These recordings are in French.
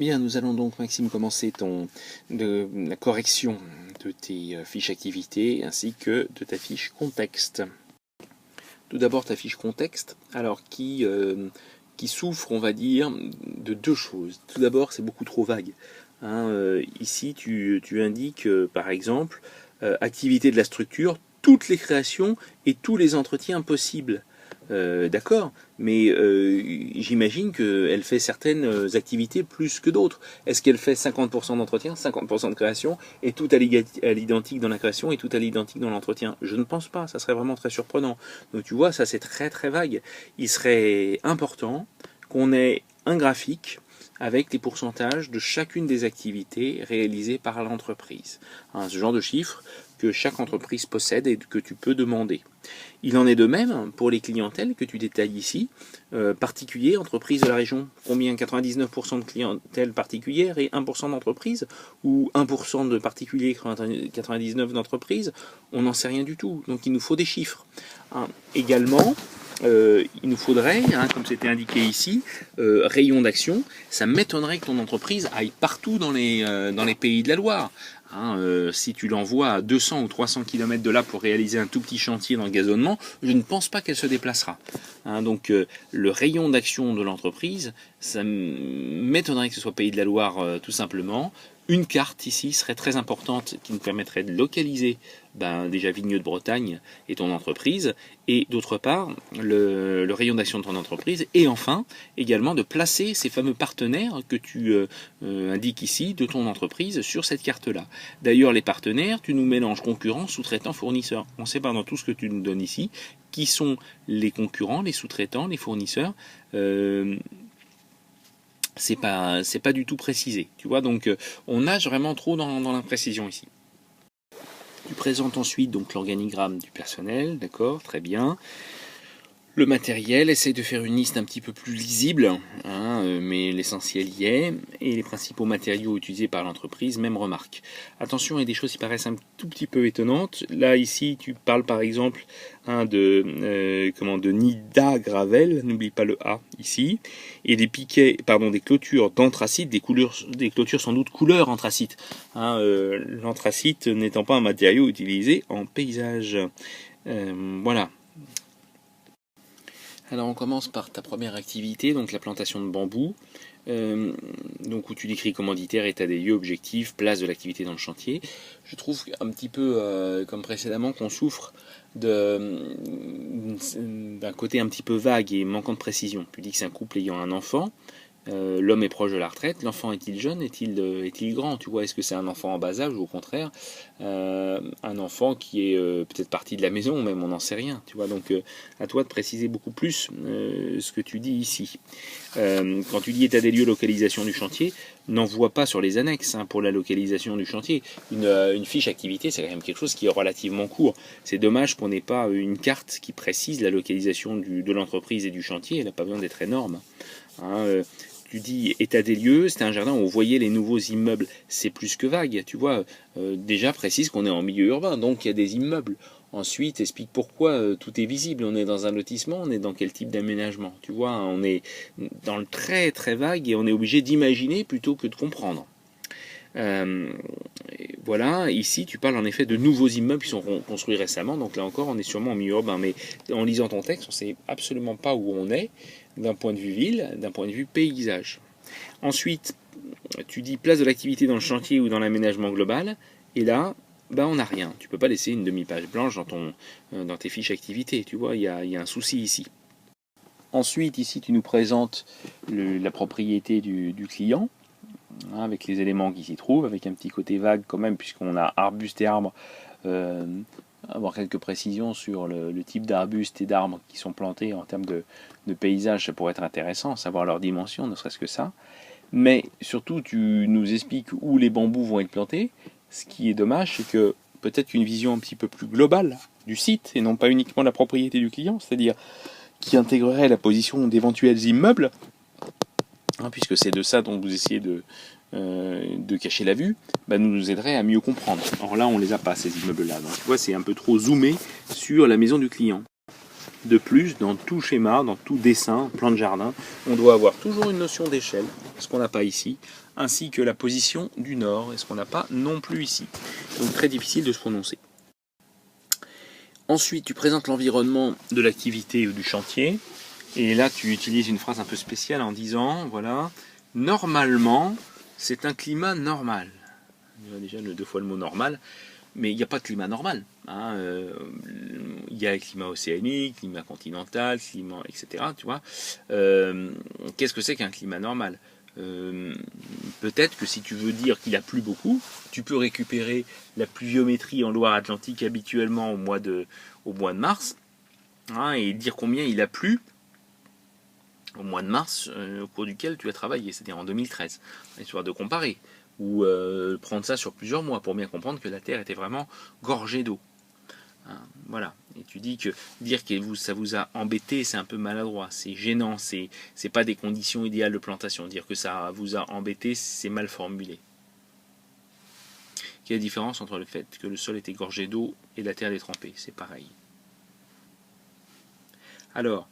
Bien, nous allons donc, Maxime, commencer la correction de tes fiches activités ainsi que de ta fiche contexte. Tout d'abord, ta fiche contexte, alors qui souffre, on va dire, de deux choses. Tout d'abord, c'est beaucoup trop vague. Ici, tu indiques, par exemple, activité de la structure, toutes les créations et tous les entretiens possibles. D'accord, mais j'imagine qu'elle fait certaines activités plus que d'autres. Est-ce qu'elle fait 50% d'entretien, 50% de création, et tout à l'identique dans la création et tout à l'identique dans l'entretien? Je ne pense pas, ça serait vraiment très surprenant. Donc tu vois, ça c'est très très vague. Il serait important qu'on ait un graphique avec les pourcentages de chacune des activités réalisées par l'entreprise. Ce genre de chiffres que chaque entreprise possède et que tu peux demander. Il en est de même pour les clientèles que tu détailles ici, particuliers, entreprises de la région. Combien? 99% de clientèle particulière et 1% d'entreprises? Ou 1% de particuliers, 99% d'entreprises? On n'en sait rien du tout. Donc il nous faut des chiffres. Également, il nous faudrait, comme c'était indiqué ici, rayon d'action. Ça m'étonnerait que ton entreprise aille partout dans les pays de la Loire. Si tu l'envoies à 200 ou 300 km de là pour réaliser un tout petit chantier dans le gazonnement, je ne pense pas qu'elle se déplacera. Donc le rayon d'action de l'entreprise, ça m'étonnerait que ce soit Pays de la Loire tout simplement. Une carte ici serait très importante qui nous permettrait de localiser déjà Vigneux de Bretagne et ton entreprise, et d'autre part le rayon d'action de ton entreprise, et enfin également de placer ces fameux partenaires que tu indiques ici de ton entreprise sur cette carte-là. D'ailleurs les partenaires, tu nous mélanges concurrents, sous-traitants, fournisseurs. On sait pas dans tout ce que tu nous donnes ici qui sont les concurrents, les sous-traitants, les fournisseurs. C'est pas du tout précisé, tu vois, donc on nage vraiment trop dans l'imprécision ici. Tu présentes ensuite donc l'organigramme du personnel, d'accord, très bien. Le matériel, essaye de faire une liste un petit peu plus lisible, mais l'essentiel y est, et les principaux matériaux utilisés par l'entreprise, même remarque. Attention, il y a des choses qui paraissent un tout petit peu étonnantes. Là, ici, tu parles par exemple de Nida Gravel, n'oublie pas le A ici, et des clôtures d'anthracite, des clôtures sans doute couleur anthracite. L'anthracite n'étant pas un matériau utilisé en paysage. Voilà. Alors on commence par ta première activité, donc la plantation de bambou, donc où tu décris commanditaire, état des lieux, objectifs, place de l'activité dans le chantier. Je trouve un petit peu comme précédemment qu'on souffre d'un côté un petit peu vague et manquant de précision. Tu dis que c'est un couple ayant un enfant. L'homme est proche de la retraite, l'enfant est-il jeune, est-il grand, tu vois, est-ce que c'est un enfant en bas âge ou au contraire un enfant qui est peut-être parti de la maison, même on n'en sait rien, tu vois, donc à toi de préciser beaucoup plus ce que tu dis ici. Quand tu dis état des lieux, localisation du chantier, n'envoie pas sur les annexes pour la localisation du chantier. Une fiche activité, c'est quand même quelque chose qui est relativement court. C'est dommage qu'on n'ait pas une carte qui précise la localisation de l'entreprise et du chantier, elle n'a pas besoin d'être énorme. Tu dis état des lieux, c'était un jardin où on voyait les nouveaux immeubles. C'est plus que vague, tu vois. Déjà précise qu'on est en milieu urbain, donc il y a des immeubles. Ensuite, explique pourquoi tout est visible. On est dans un lotissement, on est dans quel type d'aménagement. Tu vois, on est dans le très très vague et on est obligé d'imaginer plutôt que de comprendre. Voilà, ici tu parles en effet de nouveaux immeubles qui sont construits récemment, donc là encore on est sûrement en milieu urbain, mais en lisant ton texte on ne sait absolument pas où on est d'un point de vue ville, d'un point de vue paysage. Ensuite tu dis place de l'activité dans le chantier ou dans l'aménagement global, et là on n'a rien, tu peux pas laisser une demi-page blanche dans tes fiches activités, tu vois, il y a un souci ici. Ensuite ici tu nous présentes la propriété du client, avec les éléments qui s'y trouvent, avec un petit côté vague quand même, puisqu'on a arbustes et arbres, avoir quelques précisions sur le type d'arbustes et d'arbres qui sont plantés en termes de paysage, ça pourrait être intéressant, savoir leur dimension, ne serait-ce que ça. Mais surtout, tu nous expliques où les bambous vont être plantés. Ce qui est dommage, c'est que peut-être une vision un petit peu plus globale du site, et non pas uniquement la propriété du client, c'est-à-dire qui intégrerait la position d'éventuels immeubles, puisque c'est de ça dont vous essayez de cacher la vue, nous aiderait à mieux comprendre. Or là, on les a pas, ces immeubles-là. Donc tu vois, c'est un peu trop zoomé sur la maison du client. De plus, dans tout schéma, dans tout dessin, plan de jardin, on doit avoir toujours une notion d'échelle, ce qu'on n'a pas ici, ainsi que la position du nord, et ce qu'on n'a pas non plus ici. Donc très difficile de se prononcer. Ensuite, tu présentes l'environnement de l'activité ou du chantier, et là tu utilises une phrase un peu spéciale en disant, voilà, normalement, c'est un climat normal. Il y a déjà deux fois le mot normal, mais il n'y a pas de climat normal. Il y a le climat océanique, climat continental, climat, etc. Tu vois, qu'est-ce que c'est qu'un climat normal? Peut-être que si tu veux dire qu'il a plu beaucoup, tu peux récupérer la pluviométrie en Loire-Atlantique habituellement au mois de mars, et dire combien il a plu au mois de mars au cours duquel tu as travaillé, c'est-à-dire en 2013, histoire de comparer, ou prendre ça sur plusieurs mois pour bien comprendre que la Terre était vraiment gorgée d'eau. Voilà. Et tu dis que dire que ça vous a embêté, c'est un peu maladroit, c'est gênant, c'est pas des conditions idéales de plantation. Dire que ça vous a embêté, c'est mal formulé. Quelle est la différence entre le fait que le sol était gorgé d'eau et la terre détrempée? C'est pareil. Alors,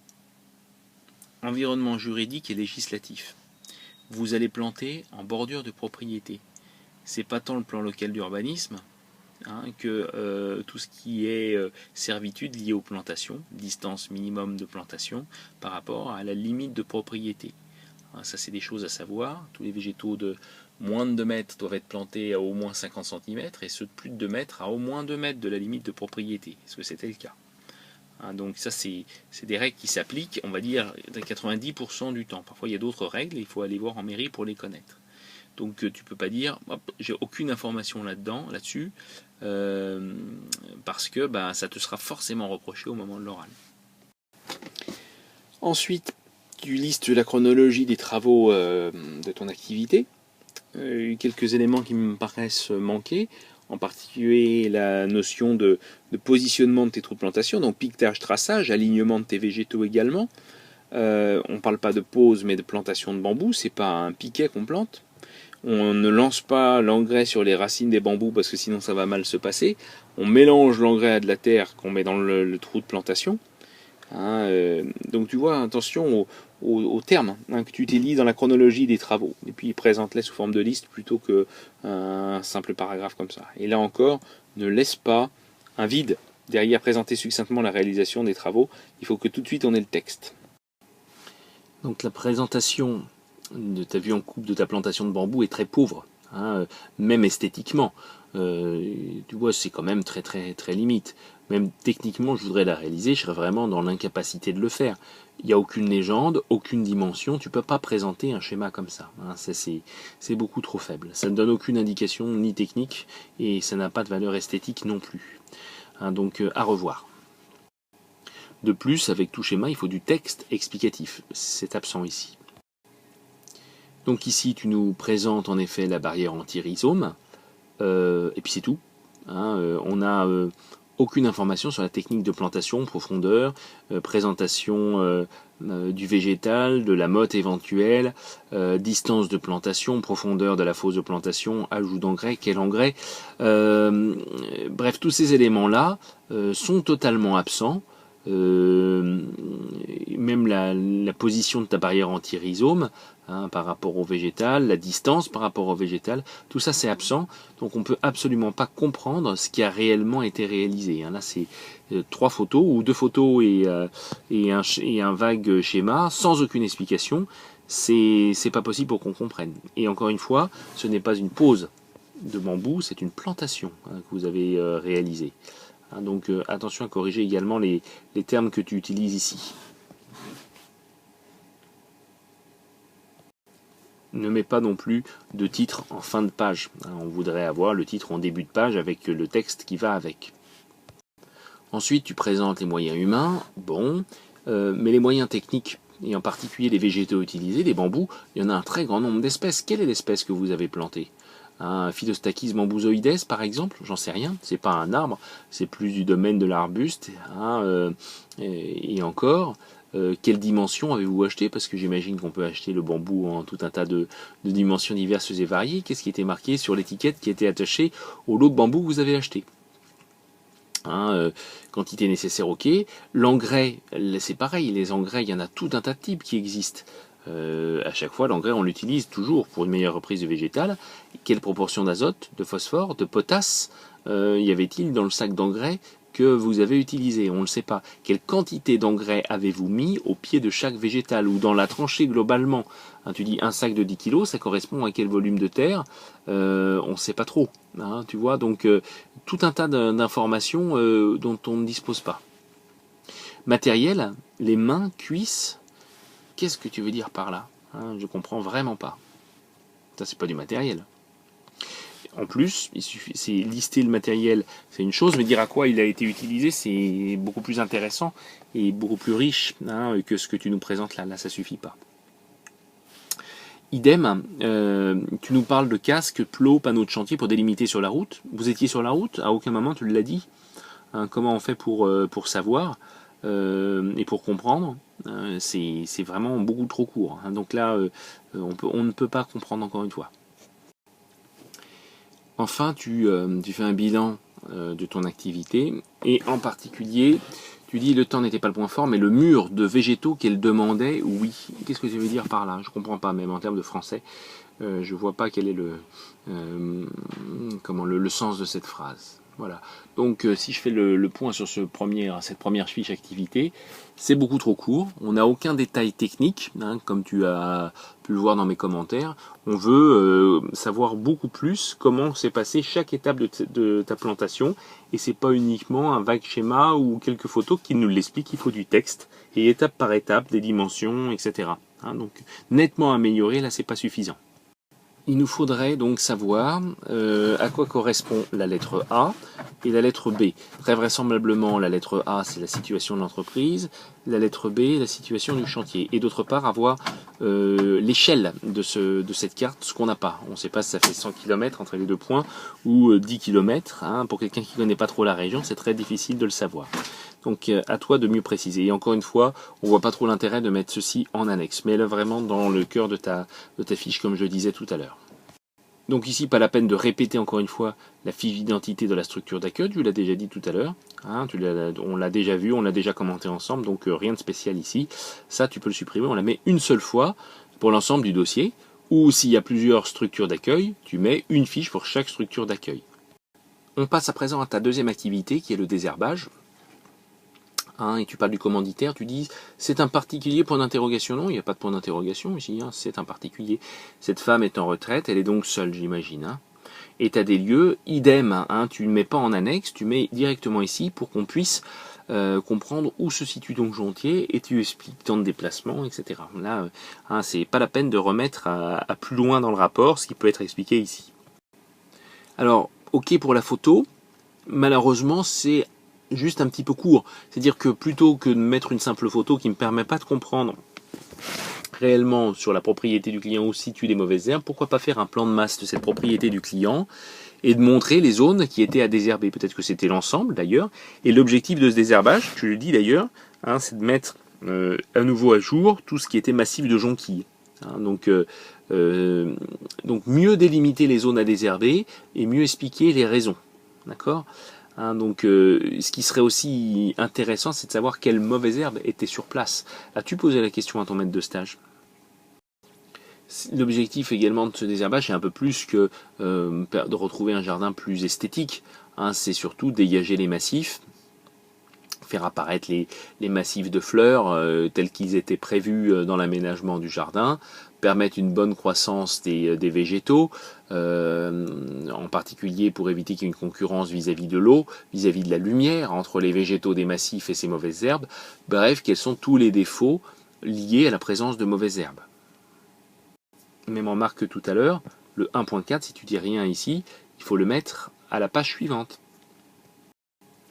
environnement juridique et législatif. Vous allez planter en bordure de propriété. C'est pas tant le plan local d'urbanisme, que tout ce qui est servitude liée aux plantations, distance minimum de plantation par rapport à la limite de propriété. Ça, c'est des choses à savoir. Tous les végétaux de moins de 2 mètres doivent être plantés à au moins 50 cm et ceux de plus de 2 mètres à au moins 2 mètres de la limite de propriété. Est-ce que c'était le cas? Donc ça, c'est des règles qui s'appliquent, on va dire, 90% du temps. Parfois, il y a d'autres règles et il faut aller voir en mairie pour les connaître. Donc tu peux pas dire, j'ai aucune information là-dessus, parce que ça te sera forcément reproché au moment de l'oral. Ensuite, tu listes la chronologie des travaux de ton activité. Quelques éléments qui me paraissent manquer, en particulier la notion de positionnement de tes trous de plantation, donc piquetage, traçage, alignement de tes végétaux également. On ne parle pas de pose, mais de plantation de bambou, c'est pas un piquet qu'on plante. On ne lance pas l'engrais sur les racines des bambous parce que sinon ça va mal se passer. On mélange l'engrais à de la terre qu'on met dans le trou de plantation. Donc tu vois, attention aux termes que tu utilises dans la chronologie des travaux. Et puis présente-les sous forme de liste plutôt qu'un simple paragraphe comme ça. Et là encore, ne laisse pas un vide derrière présenter succinctement la réalisation des travaux. Il faut que tout de suite on ait le texte. Donc la présentation de ta vue en coupe de ta plantation de bambou est très pauvre, même esthétiquement. Tu vois, c'est quand même très très très limite. Même techniquement, je voudrais la réaliser, je serais vraiment dans l'incapacité de le faire. Il n'y a aucune légende, aucune dimension, tu ne peux pas présenter un schéma comme ça. C'est beaucoup trop faible. Ça ne donne aucune indication ni technique et ça n'a pas de valeur esthétique non plus. Donc à revoir. De plus, avec tout schéma, il faut du texte explicatif. C'est absent ici. Donc ici, tu nous présentes en effet la barrière anti-rhizome, et puis c'est tout. On n'a aucune information sur la technique de plantation, profondeur, présentation du végétal, de la motte éventuelle, distance de plantation, profondeur de la fosse de plantation, ajout d'engrais, quel engrais. Bref, tous ces éléments-là sont totalement absents. Même la position de ta barrière anti-rhizome par rapport au végétal, la distance par rapport au végétal, tout ça c'est absent, donc on peut absolument pas comprendre ce qui a réellement été réalisé. Là c'est 3 photos ou 2 photos et un vague schéma sans aucune explication, c'est pas possible pour qu'on comprenne. Et encore une fois, ce n'est pas une pose de bambou, c'est une plantation que vous avez réalisée. Donc attention à corriger également les termes que tu utilises ici. Ne mets pas non plus de titre en fin de page. On voudrait avoir le titre en début de page avec le texte qui va avec. Ensuite, tu présentes les moyens humains, mais les moyens techniques, et en particulier les végétaux utilisés, les bambous, il y en a un très grand nombre d'espèces. Quelle est l'espèce que vous avez plantée? Phytostachys bambousoides par exemple, j'en sais rien, c'est pas un arbre, c'est plus du domaine de l'arbuste, et encore, quelle dimension avez-vous acheté? Parce que j'imagine qu'on peut acheter le bambou en tout un tas de dimensions diverses et variées. Qu'est-ce qui était marqué sur l'étiquette qui était attachée au lot de bambou que vous avez acheté? Quantité nécessaire, ok. L'engrais, c'est pareil, les engrais, il y en a tout un tas de types qui existent. À chaque fois, l'engrais, on l'utilise toujours pour une meilleure reprise du végétal. Quelle proportion d'azote, de phosphore, de potasse y avait-il dans le sac d'engrais que vous avez utilisé? On ne le sait pas. Quelle quantité d'engrais avez-vous mis au pied de chaque végétal ou dans la tranchée globalement? Tu dis un sac de 10 kg, ça correspond à quel volume de terre? On ne sait pas trop. Tu vois, donc tout un tas d'informations dont on ne dispose pas. Matériel, les mains, cuisses, qu'est-ce que tu veux dire par là? Je comprends vraiment pas. Ça, c'est pas du matériel. En plus, il suffit, c'est lister le matériel, c'est une chose, mais dire à quoi il a été utilisé, c'est beaucoup plus intéressant et beaucoup plus riche que ce que tu nous présentes là. Là, ça suffit pas. Idem, tu nous parles de casque, plots, panneaux de chantier pour délimiter sur la route. Vous étiez sur la route, à aucun moment tu l'as dit. Comment on fait pour savoir et pour comprendre? C'est vraiment beaucoup trop court. Donc là, on ne peut pas comprendre encore une fois. Enfin, tu fais un bilan de ton activité et en particulier, tu dis le temps n'était pas le point fort, mais le mur de végétaux qu'elle demandait, oui. Qu'est-ce que tu veux dire par là? Je comprends pas, même en termes de français, je vois pas quel est le sens de cette phrase. Voilà. Donc si je fais le point sur cette première fiche activité, c'est beaucoup trop court. On n'a aucun détail technique, comme tu as pu le voir dans mes commentaires. On veut savoir beaucoup plus comment s'est passé chaque étape de ta plantation. Et c'est pas uniquement un vague schéma ou quelques photos qui nous l'expliquent. Il faut du texte et étape par étape, des dimensions, etc. Donc nettement amélioré, là c'est pas suffisant. Il nous faudrait donc savoir à quoi correspond la lettre A et la lettre B. Très vraisemblablement, la lettre A, c'est la situation de l'entreprise, la lettre B, la situation du chantier. Et d'autre part, avoir l'échelle de cette carte, ce qu'on n'a pas. On ne sait pas si ça fait 100 km entre les deux points ou 10 km. Pour quelqu'un qui ne connaît pas trop la région, c'est très difficile de le savoir. Donc à toi de mieux préciser. Et encore une fois, on voit pas trop l'intérêt de mettre ceci en annexe. Mets-le vraiment dans le cœur de ta fiche, comme je le disais tout à l'heure. Donc ici, pas la peine de répéter encore une fois la fiche d'identité de la structure d'accueil, tu l'as déjà dit tout à l'heure, on l'a déjà vu, on l'a déjà commenté ensemble, donc rien de spécial ici. Ça, tu peux le supprimer, on la met une seule fois pour l'ensemble du dossier, ou s'il y a plusieurs structures d'accueil, tu mets une fiche pour chaque structure d'accueil. On passe à présent à ta deuxième activité, qui est le désherbage. Et tu parles du commanditaire, tu dis c'est un particulier, point d'interrogation. Non, il n'y a pas de point d'interrogation ici, c'est un particulier. Cette femme est en retraite, elle est donc seule, j'imagine. État des lieux, idem, tu ne mets pas en annexe, tu mets directement ici pour qu'on puisse comprendre où se situe donc Jontier et tu expliques temps de déplacement, etc. Là, c'est pas la peine de remettre à plus loin dans le rapport ce qui peut être expliqué ici. Alors, ok pour la photo, malheureusement c'est juste un petit peu court. C'est-à-dire que plutôt que de mettre une simple photo qui ne me permet pas de comprendre réellement sur la propriété du client où se situent les mauvaises herbes, pourquoi pas faire un plan de masse de cette propriété du client et de montrer les zones qui étaient à désherber. Peut-être que c'était l'ensemble d'ailleurs. Et l'objectif de ce désherbage, tu le dis d'ailleurs, c'est de mettre à nouveau à jour tout ce qui était massif de jonquilles. Donc mieux délimiter les zones à désherber et mieux expliquer les raisons. D'accord ? Donc, ce qui serait aussi intéressant, c'est de savoir quelles mauvaises herbes étaient sur place. As-tu posé la question à ton maître de stage? L'objectif également de ce désherbage, c'est un peu plus que de retrouver un jardin plus esthétique. C'est surtout dégager les massifs, faire apparaître les massifs de fleurs tels qu'ils étaient prévus dans l'aménagement du jardin, permettre une bonne croissance des végétaux, en particulier pour éviter qu'il y ait une concurrence vis-à-vis de l'eau, vis-à-vis de la lumière entre les végétaux des massifs et ces mauvaises herbes. Bref, quels sont tous les défauts liés à la présence de mauvaises herbes. Même remarque que tout à l'heure, le 1.4, si tu dis rien ici, il faut le mettre à la page suivante.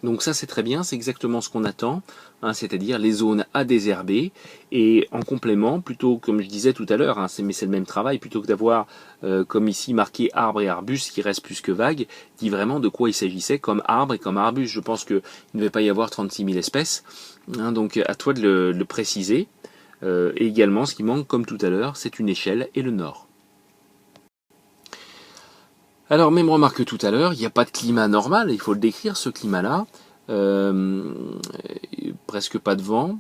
Donc ça c'est très bien, c'est exactement ce qu'on attend, c'est-à-dire les zones à désherber, et en complément, plutôt comme je disais tout à l'heure, mais c'est le même travail, plutôt que d'avoir comme ici marqué arbre et arbuste qui reste plus que vague, dit vraiment de quoi il s'agissait comme arbre et comme arbuste. Je pense qu'il ne devait pas y avoir 36 000 espèces, donc à toi de le préciser. Et également ce qui manque comme tout à l'heure, c'est une échelle et le nord. Alors, même remarque que tout à l'heure, il n'y a pas de climat normal, il faut le décrire ce climat-là. presque pas de vent.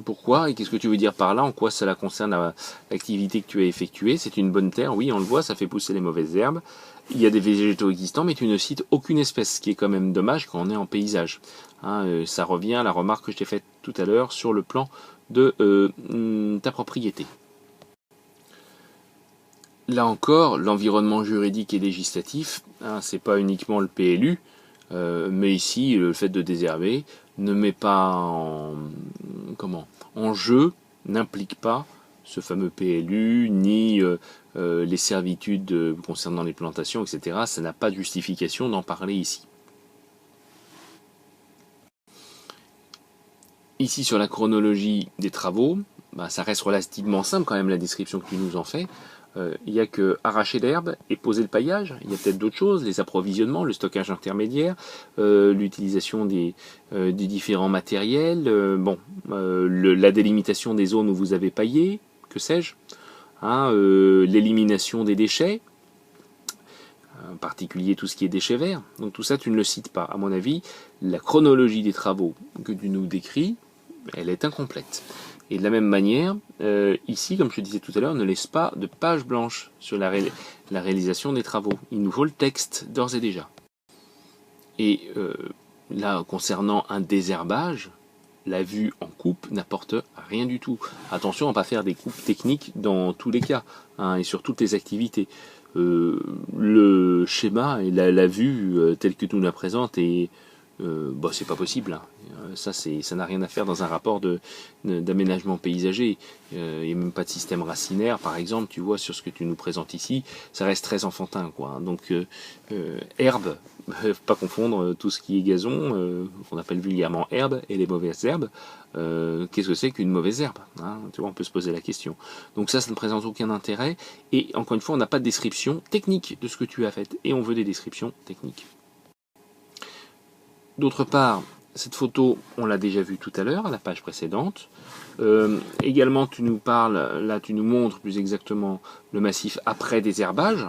Pourquoi et qu'est-ce que tu veux dire par là? En quoi cela concerne l'activité que tu as effectuée? C'est une bonne terre, oui, on le voit, ça fait pousser les mauvaises herbes. Il y a des végétaux existants, mais tu ne cites aucune espèce, ce qui est quand même dommage quand on est en paysage. Ça revient à la remarque que je t'ai faite tout à l'heure sur le plan de ta propriété. Là encore, l'environnement juridique et législatif, c'est pas uniquement le PLU, mais ici, le fait de désherber ne met pas en jeu, n'implique pas ce fameux PLU, ni les servitudes concernant les plantations, etc. Ça n'a pas de justification d'en parler ici. Ici, sur la chronologie des travaux, ça reste relativement simple quand même la description que tu nous en fais. Il n'y a que arracher l'herbe et poser le paillage. Il y a peut-être d'autres choses, les approvisionnements, le stockage intermédiaire, l'utilisation des différents matériels, la délimitation des zones où vous avez paillé, que sais-je, l'élimination des déchets, en particulier tout ce qui est déchets verts. Donc tout ça, tu ne le cites pas. À mon avis, la chronologie des travaux que tu nous décris, elle est incomplète. Et de la même manière, ici, comme je te disais tout à l'heure, ne laisse pas de page blanche sur la réalisation des travaux. Il nous faut le texte d'ores et déjà. Et là, concernant un désherbage, la vue en coupe n'apporte rien du tout. Attention à ne pas faire des coupes techniques dans tous les cas, et sur toutes les activités. Le schéma et la vue telle que tu nous la présentes est c'est pas possible. Ça n'a rien à faire dans un rapport d'aménagement paysager. Il n'y a même pas de système racinaire, par exemple, tu vois, sur ce que tu nous présentes ici, ça reste très enfantin, quoi. Donc, herbe, pas confondre tout ce qui est gazon, qu'on appelle vulgairement herbe, et les mauvaises herbes. Qu'est-ce que c'est qu'une mauvaise herbe, tu vois, on peut se poser la question. Donc ça ne présente aucun intérêt, et encore une fois, on n'a pas de description technique de ce que tu as fait, et on veut des descriptions techniques. D'autre part, cette photo, on l'a déjà vue tout à l'heure, à la page précédente. Également, tu nous parles, là tu nous montres plus exactement le massif après désherbage.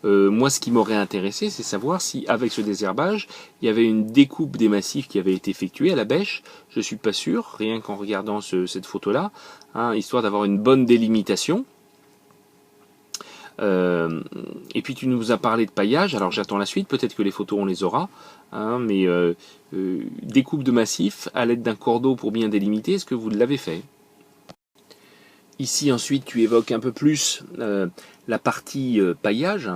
Moi, ce qui m'aurait intéressé, c'est savoir si, avec ce désherbage, il y avait une découpe des massifs qui avait été effectuée à la bêche. Je ne suis pas sûr, rien qu'en regardant cette photo-là, histoire d'avoir une bonne délimitation. Et puis tu nous as parlé de paillage, alors j'attends la suite, peut-être que les photos on les aura, mais découpe de massif à l'aide d'un cordeau pour bien délimiter, est-ce que vous l'avez fait? Ici ensuite tu évoques un peu plus la partie paillage,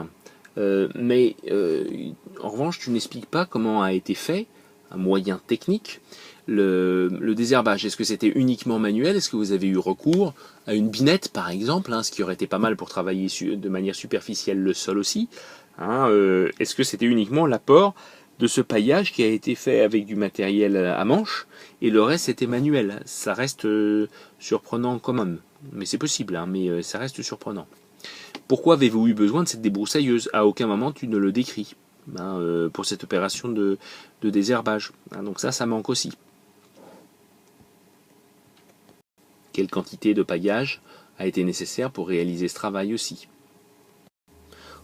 mais en revanche tu n'expliques pas comment a été fait, un moyen technique, le désherbage. Est-ce que c'était uniquement manuel? Est-ce que vous avez eu recours à une binette par exemple, ce qui aurait été pas mal pour travailler de manière superficielle le sol aussi, est-ce que c'était uniquement l'apport de ce paillage qui a été fait avec du matériel à manche et le reste c'était manuel? Ça reste surprenant quand même, mais c'est possible, mais ça reste surprenant. Pourquoi avez-vous eu besoin de cette débroussailleuse? À aucun moment tu ne le décris pour cette opération de désherbage. Donc ça manque aussi. Quelle quantité de paillage a été nécessaire pour réaliser ce travail aussi?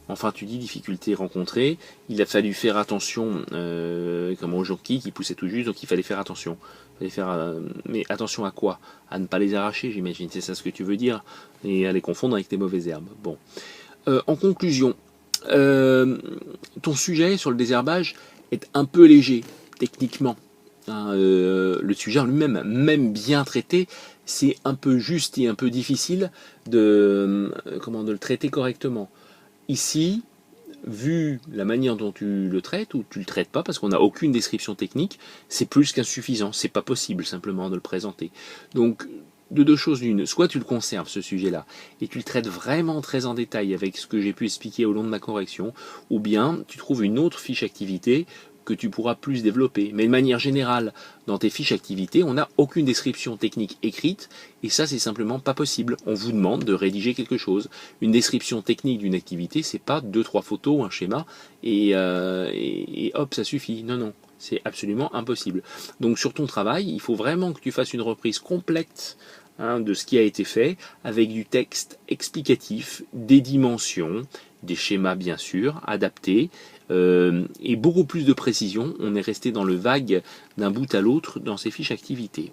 Enfin, tu dis difficultés rencontrées, il a fallu faire attention, comme aux jonquilles qui poussaient tout juste, donc il fallait faire attention. Mais attention à quoi? À ne pas les arracher, j'imagine, c'est ça ce que tu veux dire, et à les confondre avec des mauvaises herbes. Bon. En conclusion, ton sujet sur le désherbage est un peu léger, techniquement. Le sujet en lui-même, même bien traité, c'est un peu juste et un peu difficile de le traiter correctement. Ici, vu la manière dont tu le traites, ou tu le traites pas, parce qu'on n'a aucune description technique, c'est plus qu'insuffisant, c'est pas possible simplement de le présenter. Donc, de deux choses l'une, soit tu le conserves ce sujet-là, et tu le traites vraiment très en détail avec ce que j'ai pu expliquer au long de ma correction, ou bien tu trouves une autre fiche activité que tu pourras plus développer. Mais de manière générale, dans tes fiches activités, on n'a aucune description technique écrite, et ça c'est simplement pas possible. On vous demande de rédiger quelque chose. Une description technique d'une activité, c'est pas 2-3 photos, un schéma, et hop, ça suffit. Non, non, c'est absolument impossible. Donc sur ton travail, il faut vraiment que tu fasses une reprise complète de ce qui a été fait, avec du texte explicatif, des dimensions, des schémas bien sûr, adaptés, et beaucoup plus de précision. On est resté dans le vague d'un bout à l'autre dans ces fiches activités.